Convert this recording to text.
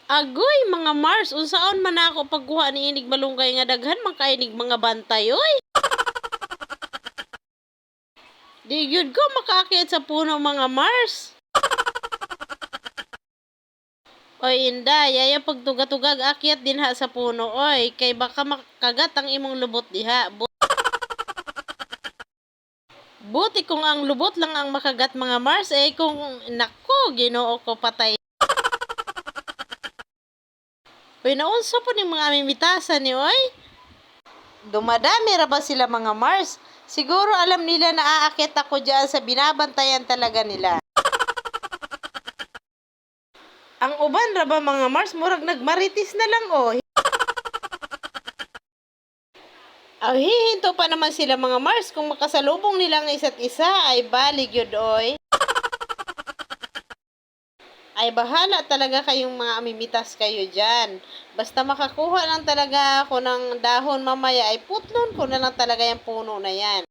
Agoy mga Mars, unsaon man ako pagkuha ni inig malunggay nga daghan man kainig mga bantay oy. Di gyud ko makaakyat sa puno mga Mars. Oy inday, ayaw pagtugatugag akyat din ha sa puno oy, kay baka makagat ang imong lubot diha. Buti kung ang lubot lang ang makagat mga Mars, eh kung nako, Ginoo ko patay. Uy, naunsa po ni mga mimitasan ni oy? Dumadami ra ba sila mga Mars? Siguro alam nila na aakit ako dyan sa binabantayan talaga nila. Ang uban ra ba mga Mars, murag nagmaritis na lang oh. Hihinto pa naman sila mga Mars kung makasalubong nila ang isa't isa ay balig yun oy. Ay bahala talaga kayong mga amimitas kayo dyan. Basta makakuha lang talaga ako ng dahon mamaya ay putlon ko na lang talaga yung puno na yan.